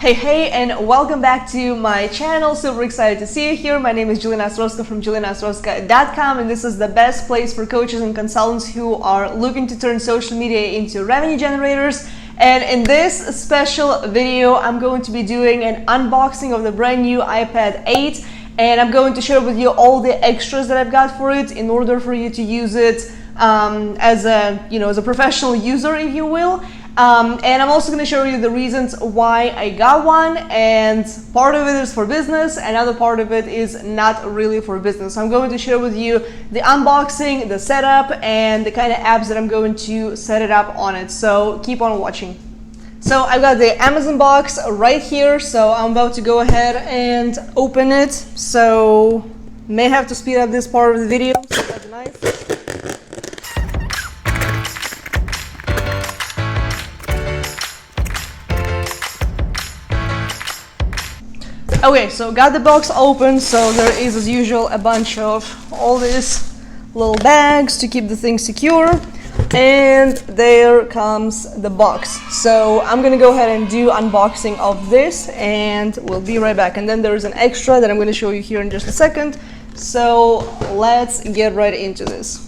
Hey, and welcome back to my channel. Super excited to see you here. My name is Jelena Ostrovska from JelenaOstrovska.com, and this is the best place for coaches and consultants who are looking to turn social media into revenue generators. And in this special video, I'm going to be doing an unboxing of the brand new iPad 8, and I'm going to share with you all the extras that I've got for it in order for you to use it as a professional user, if you will. And I'm also going to show you the reasons why I got one, and part of it is for business, another part of it is not really for business. So I'm going to share with you the unboxing, the setup, and the kind of apps that I'm going to set it up on it. So keep on watching. So I've got the Amazon box right here, so I'm about to go ahead and open it. So may have to speed up this part of the video. So that's nice. Okay, so got the box open, so there is, as usual, a bunch of all these little bags to keep the thing secure, and there comes the box. So I'm gonna go ahead and do unboxing of this, and we'll be right back. And then there's an extra that I'm gonna show you here in just a second. So let's get right into this.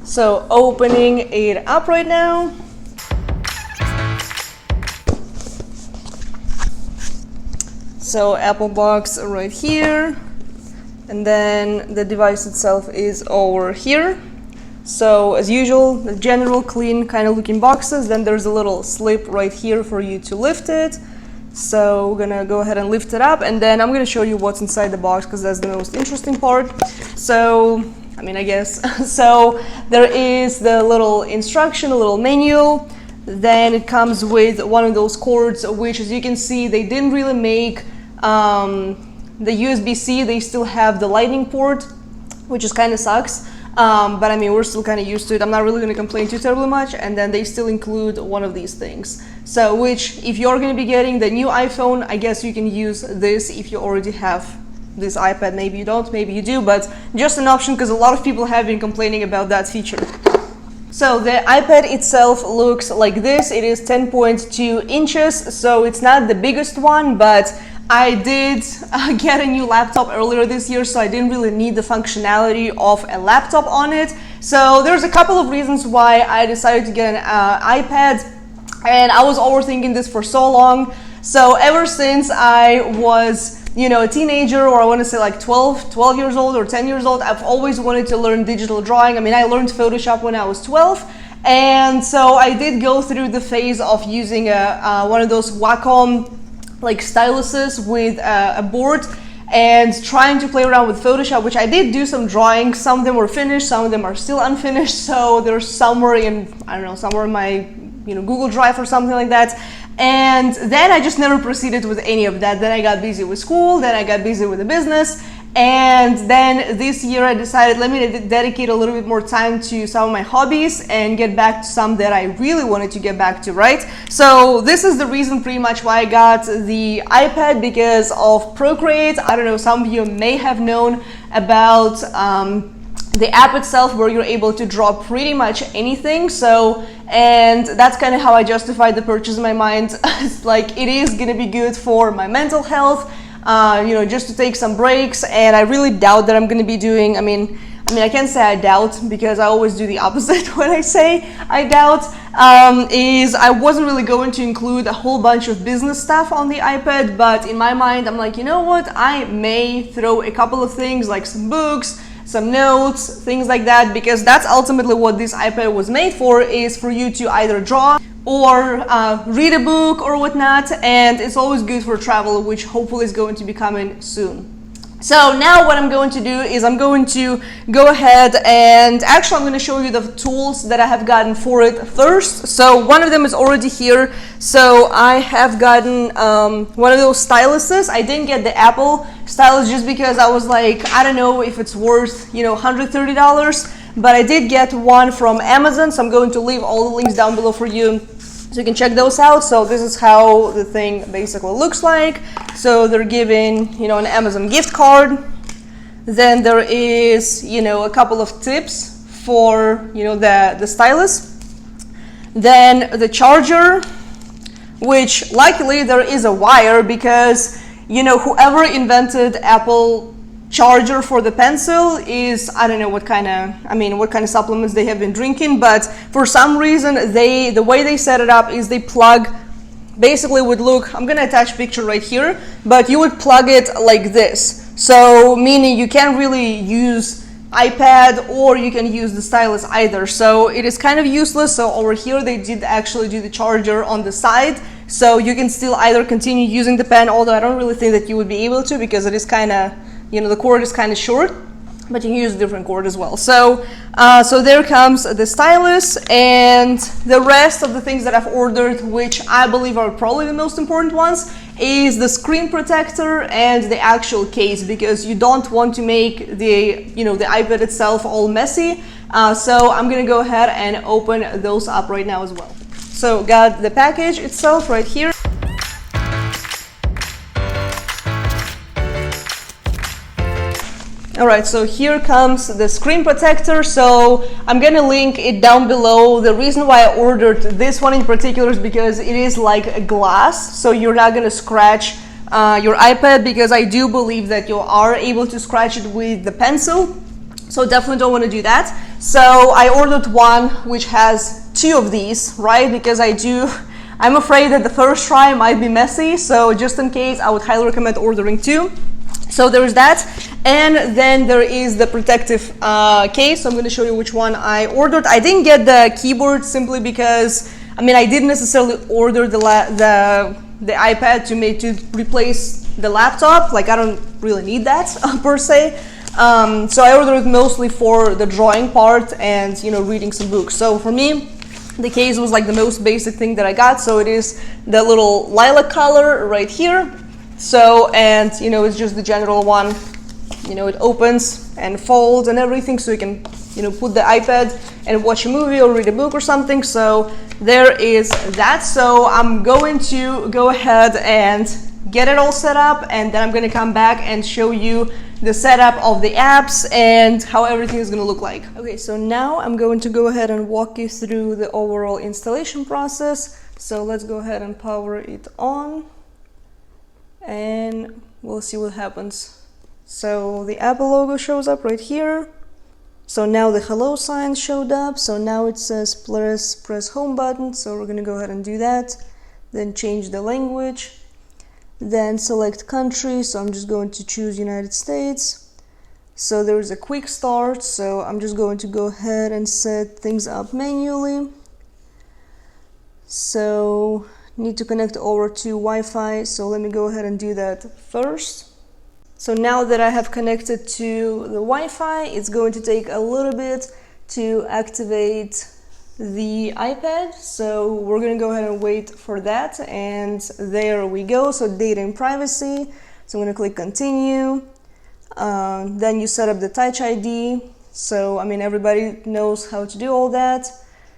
So opening it up right now. So Apple box right here, and then the device itself is over here. So as usual, the general clean kind of looking boxes. Then there's a little slip right here for you to lift it. So we're gonna go ahead and lift it up, and then I'm gonna show you what's inside the box because that's the most interesting part. So I guess. So there is the little instruction, a little manual. Then it comes with one of those cords, which, as you can see, they didn't really make the USB-C. They still have the lightning port, which is kind of sucks. But I mean, we're still kind of used to it. I'm not really going to complain too terribly much. And then they still include one of these things. So, which, if you're going to be getting the new iPhone, I guess you can use this if you already have this iPad. Maybe you don't, maybe you do, but just an option because a lot of people have been complaining about that feature. So the iPad itself looks like this. It is 10.2 inches, so it's not the biggest one, but I did get a new laptop earlier this year, so I didn't really need the functionality of a laptop on it. So there's a couple of reasons why I decided to get an iPad, and I was overthinking this for so long. So ever since I was a teenager, or I want to say like 12 years old or 10 years old, I've always wanted to learn digital drawing. I mean, I learned Photoshop when I was 12, and so I did go through the phase of using one of those Wacom like styluses with a board and trying to play around with Photoshop, which I did do some drawings. Some of them were finished, some of them are still unfinished, so they're somewhere in, I don't know, somewhere in my Google Drive or something like that. And then I just never proceeded with any of that. Then I got busy with school, then I got busy with the business, and then this year I decided, let me dedicate a little bit more time to some of my hobbies and get back to some that I really wanted to get back to, right? So this is the reason pretty much why I got the iPad, because of Procreate. I don't know, some of you may have known about the app itself, where you're able to draw pretty much anything. So, and that's kind of how I justified the purchase in my mind. It's like, it is gonna be good for my mental health, just to take some breaks. And I really doubt that I'm gonna be doing, I mean, I can't say I doubt, because I always do the opposite when I say I doubt, is I wasn't really going to include a whole bunch of business stuff on the iPad, but in my mind, I'm like, you know what, I may throw a couple of things like some books, some notes, things like that, because that's ultimately what this iPad was made for, is for you to either draw or read a book or whatnot, and it's always good for travel, which hopefully is going to be coming soon. So now what I'm going to do is I'm going to go ahead and actually I'm going to show you the tools that I have gotten for it first. So one of them is already here. So I have gotten one of those styluses. I didn't get the Apple stylus just because I was like, I don't know if it's worth, $130, but I did get one from Amazon. So I'm going to leave all the links down below for you, so you can check those out. So this is how the thing basically looks like. So they're giving, an Amazon gift card. Then there is, a couple of tips for, you know, the stylus. Then the charger, which luckily there is a wire, because, you know, whoever invented Apple charger for the pencil is, I don't know what kind of supplements they have been drinking, but for some reason the way they set it up is they plug, basically would look, I'm gonna attach picture right here, but you would plug it like this. So meaning you can't really use iPad or you can use the stylus either. So it is kind of useless. So over here they did actually do the charger on the side. So you can still either continue using the pen, although I don't really think that you would be able to, because it is kind of, you know, the cord is kind of short, but you can use a different cord as well. So so there comes the stylus, and the rest of the things that I've ordered, which I believe are probably the most important ones, is the screen protector and the actual case, because you don't want to make the, you know, the iPad itself all messy. So I'm gonna go ahead and open those up right now as well. So got the package itself right here. Alright, so here comes the screen protector. So I'm gonna link it down below. The reason why I ordered this one in particular is because it is like a glass, so you're not gonna scratch your iPad, because I do believe that you are able to scratch it with the pencil. So definitely don't want to do that. So I ordered one which has 2 of these, right? Because I'm afraid that the first try might be messy. So just in case, I would highly recommend ordering 2. So there's that, and then there is the protective case. So I'm going to show you which one I ordered. I didn't get the keyboard simply because, I mean, I didn't necessarily order the iPad to replace the laptop. Like, I don't really need that per se. So I ordered it mostly for the drawing part and, you know, reading some books. So for me, the case was like the most basic thing that I got. So it is the little lilac color right here. So, and you know, it's just the general one, you know, it opens and folds and everything, so you can, you know, put the iPad and watch a movie or read a book or something. So there is that. So I'm going to go ahead and get it all set up, and then I'm going to come back and show you the setup of the apps and how everything is going to look like. Okay, so now I'm going to go ahead and walk you through the overall installation process. So let's go ahead and power it on, and we'll see what happens. So the Apple logo shows up right here. So now the hello sign showed up. So now it says press home button. So we're gonna go ahead and do that. Then change the language. Then select country. So I'm just going to choose United States. So there is a quick start. So I'm just going to go ahead and set things up manually. So need to connect over to Wi-Fi, so let me go ahead and do that first. So now that I have connected to the Wi-Fi, it's going to take a little bit to activate the iPad, so we're going to go ahead and wait for that, and there we go. So data and privacy, so I'm going to click continue. Then you set up the Touch ID, so I mean everybody knows how to do all that.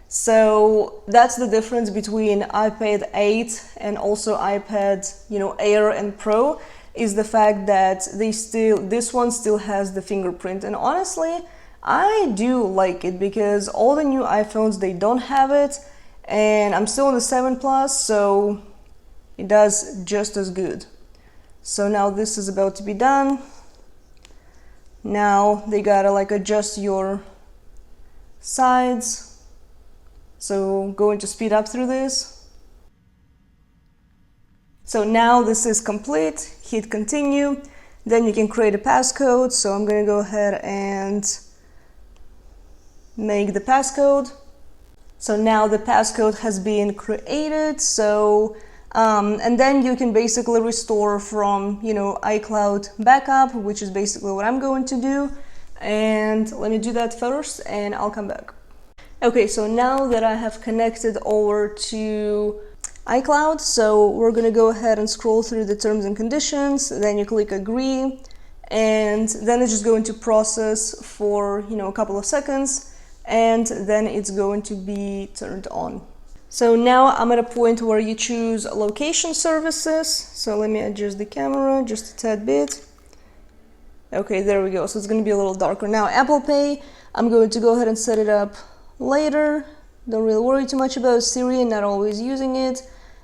So that's the difference between iPad 8 and also iPad, you know, Air and Pro, is the fact that this one still has the fingerprint. And honestly, I do like it, because all the new iPhones, they don't have it, and I'm still on the 7 Plus, so it does just as good. So now this is about to be done. Now they gotta like adjust your sides. So going to speed up through this. So now this is complete. Hit continue. Then you can create a passcode. So I'm going to go ahead and make the passcode. So now the passcode has been created. So and then you can basically restore from, you know, iCloud backup, which is basically what I'm going to do. And let me do that first, and I'll come back. Okay, so now that I have connected over to iCloud, so we're gonna go ahead and scroll through the terms and conditions, then you click agree, and then it's just going to process for, you know, a couple of seconds, and then it's going to be turned on. So now I'm at a point where you choose location services. So let me adjust the camera just a tad bit. Okay, there we go. So it's going to be a little darker. Now, Apple Pay, I'm going to go ahead and set it up later. Don't really worry too much about Siri, not always using it.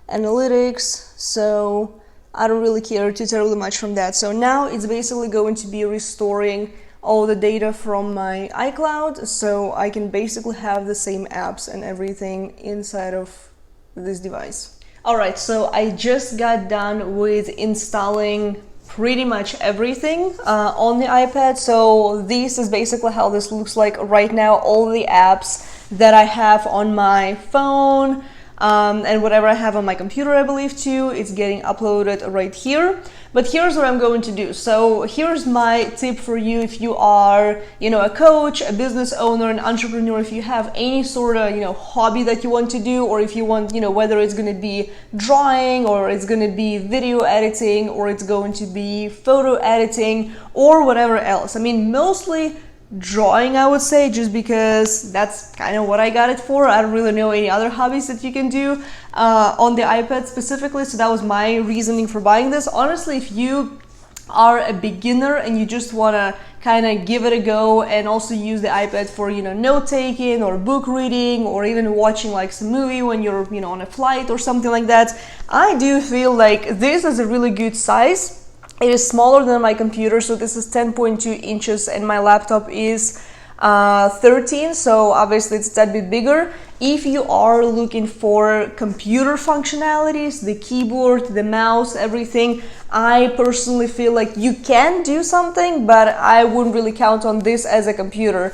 Analytics, so I don't really care too terribly much from that. So now it's basically going to be restoring all the data from my iCloud, so I can basically have the same apps and everything inside of this device. Alright, so I just got done with installing pretty much everything on the iPad. So this is basically how this looks like right now. All the apps that I have on my phone, and whatever I have on my computer, I believe too, it's getting uploaded right here. But here's what I'm going to do. So here's my tip for you if you are, a coach, a business owner, an entrepreneur, if you have any sort of, hobby that you want to do, or if you want, whether it's going to be drawing, or it's going to be video editing, or it's going to be photo editing, or whatever else. I mean, mostly drawing, I would say, just because that's kind of what I got it for. I don't really know any other hobbies that you can do on the iPad specifically, so that was my reasoning for buying this. Honestly, if you are a beginner and you just want to kind of give it a go and also use the iPad for note-taking or book reading, or even watching like some movie when you're on a flight or something like that, I do feel like this is a really good size. It is smaller than my computer, so this is 10.2 inches and my laptop is 13, so obviously it's that bit bigger. If you are looking for computer functionalities, the keyboard, the mouse, everything, I personally feel like you can do something, but I wouldn't really count on this as a computer.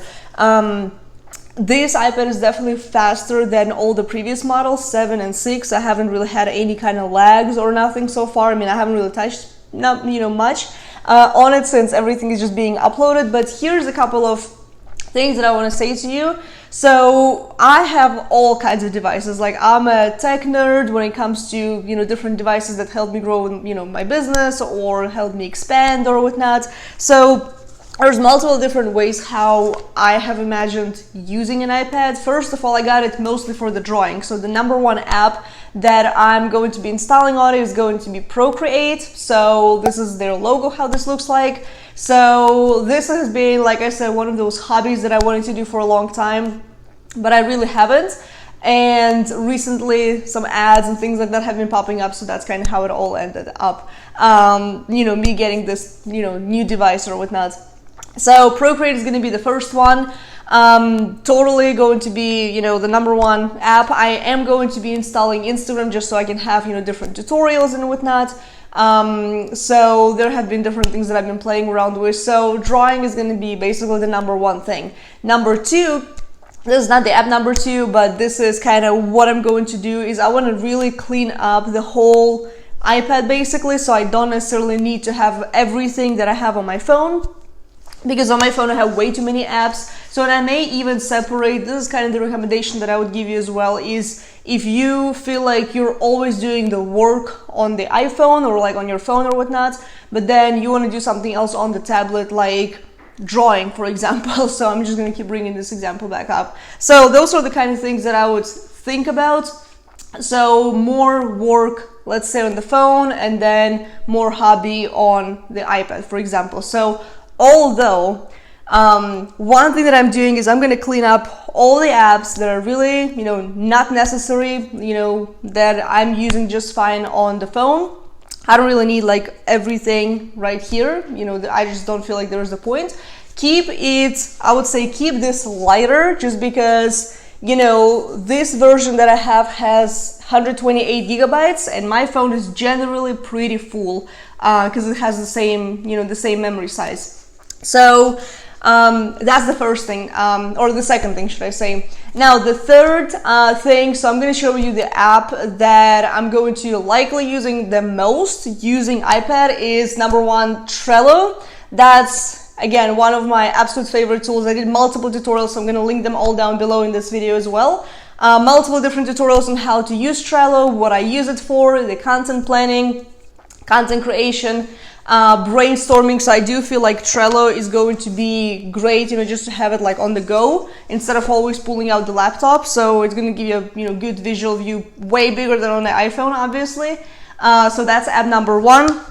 This iPad is definitely faster than all the previous models, 7 and 6. I haven't really had any kind of lags or nothing so far. I mean, I haven't really touched much on it since everything is just being uploaded. But here's a couple of things that I want to say to you. So I have all kinds of devices. Like, I'm a tech nerd when it comes to different devices that help me grow my business or help me expand or whatnot. So there's multiple different ways how I have imagined using an iPad. First of all, I got it mostly for the drawing. So the number one app that I'm going to be installing on it is going to be Procreate. So this is their logo, how this looks like. So this has been, like I said, one of those hobbies that I wanted to do for a long time, but I really haven't. And recently some ads and things like that have been popping up, so that's kind of how it all ended up. Me getting this, new device or whatnot. So Procreate is going to be the first one. Totally going to be, the number one app. I am going to be installing Instagram just so I can have, different tutorials and whatnot. So there have been different things that I've been playing around with. So drawing is going to be basically the number one thing. Number two, this is not the app number two, but this is kind of what I'm going to do, is I want to really clean up the whole iPad basically, so I don't necessarily need to have everything that I have on my phone. Because on my phone I have way too many apps. So, and I may even separate, this is kind of the recommendation that I would give you as well, is if you feel like you're always doing the work on the iPhone or like on your phone or whatnot, but then you want to do something else on the tablet, like drawing, for example. So I'm just going to keep bringing this example back up. So those are the kind of things that I would think about. So more work, let's say, on the phone, and then more hobby on the iPad, for example. So although one thing that I'm doing is I'm going to clean up all the apps that are really, not necessary, that I'm using just fine on the phone. I don't really need like everything right here. I just don't feel like there's a point. Keep it, I would say, keep this lighter, just because, this version that I have has 128 gigabytes and my phone is generally pretty full because it has the same, the same memory size. So that's the first thing, or the second thing, should I say. Now the third thing, so I'm going to show you the app that I'm going to likely using the most using iPad is number one, Trello. That's, again, one of my absolute favorite tools. I did multiple tutorials, so I'm going to link them all down below in this video as well. Multiple different tutorials on how to use Trello, what I use it for, the content planning, content creation, brainstorming. So I do feel like Trello is going to be great, just to have it like on the go instead of always pulling out the laptop. So it's going to give you a good visual view, way bigger than on the iPhone, obviously. So that's app number one,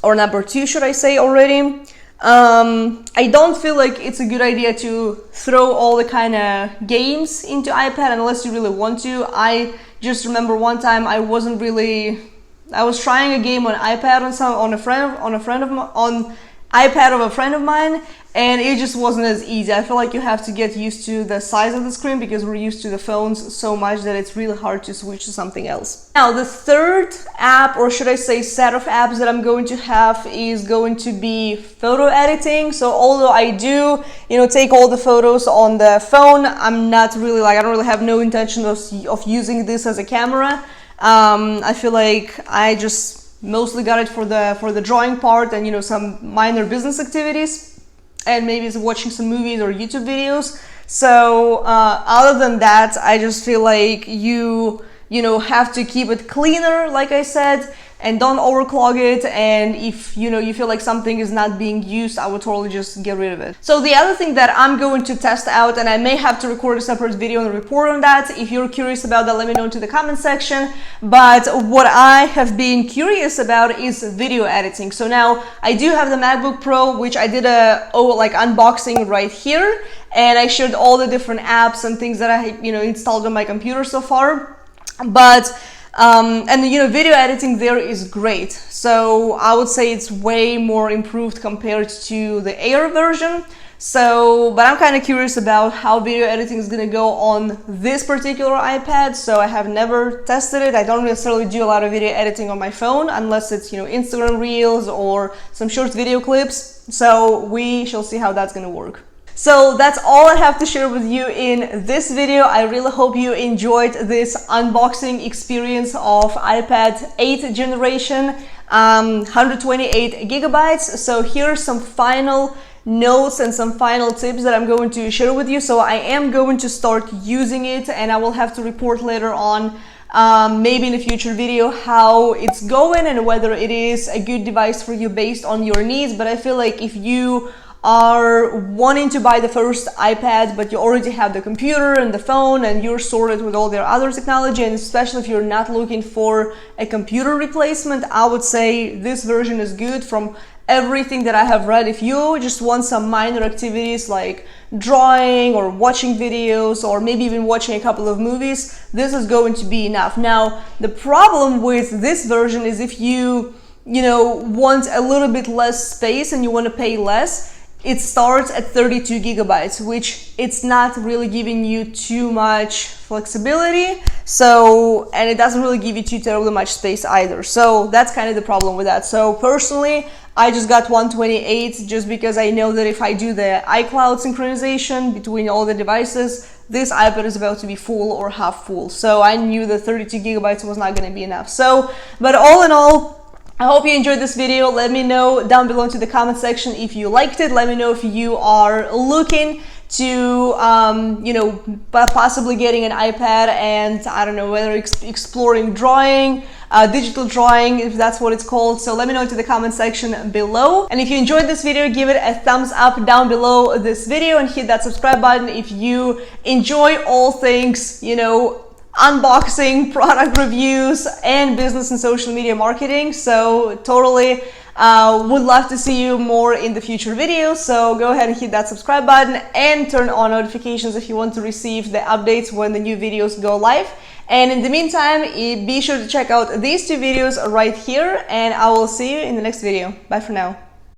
or number two, should I say already. I don't feel like it's a good idea to throw all the kind of games into iPad unless you really want to. I just remember one time I was trying a game on iPad on iPad of a friend of mine, and it just wasn't as easy. I feel like you have to get used to the size of the screen because we're used to the phones so much that it's really hard to switch to something else. Now, the third app, or should I say set of apps that I'm going to have, is going to be photo editing. So although I do, take all the photos on the phone, I don't really have no intention of using this as a camera. I feel like I just mostly got it for the drawing part and some minor business activities, and maybe it's watching some movies or YouTube videos. So other than that, I just feel like you have to keep it cleaner, like I said, and don't overclog it. And if you feel like something is not being used, I would totally just get rid of it. So the other thing that I'm going to test out, and I may have to record a separate video and report on that, if you're curious about that, let me know into the comment section. But what I have been curious about is video editing. So now I do have the MacBook Pro, which I did unboxing right here, and I showed all the different apps and things that I installed on my computer so far. But video editing there is great. So I would say it's way more improved compared to the Air version. But I'm kind of curious about how video editing is going to go on this particular iPad. So I have never tested it. I don't necessarily do a lot of video editing on my phone unless it's, Instagram Reels or some short video clips. So we shall see how that's going to work. So that's all I have to share with you in this video. I really hope you enjoyed this unboxing experience of iPad 8th generation, 128 gigabytes. So here's some final notes and some final tips that I'm going to share with you. So I am going to start using it, and I will have to report later on, maybe in a future video, how it's going and whether it is a good device for you based on your needs. But I feel like if you are wanting to buy the first iPad, but you already have the computer and the phone and you're sorted with all their other technology, and especially if you're not looking for a computer replacement, I would say this version is good from everything that I have read. If you just want some minor activities like drawing or watching videos or maybe even watching a couple of movies, this is going to be enough. Now, the problem with this version is if you want a little bit less space and you want to pay less, it starts at 32 gigabytes, which it's not really giving you too much flexibility. And it doesn't really give you too terribly much space either. So that's kind of the problem with that. So personally, I just got 128 just because I know that if I do the iCloud synchronization between all the devices, this iPad is about to be full or half full. So I knew that 32 gigabytes was not going to be enough. But all in all, I hope you enjoyed this video. Let me know down below into the comment section if you liked it. Let me know if you are looking to, possibly getting an iPad and, I don't know, whether exploring drawing, digital drawing, if that's what it's called. So let me know into the comment section below. And if you enjoyed this video, give it a thumbs up down below this video and hit that subscribe button if you enjoy all things, unboxing, product reviews, and business and social media marketing. So totally would love to see you more in the future videos. So go ahead and hit that subscribe button and turn on notifications if you want to receive the updates when the new videos go live. And in the meantime, be sure to check out these two videos right here, and I will see you in the next video. Bye for now.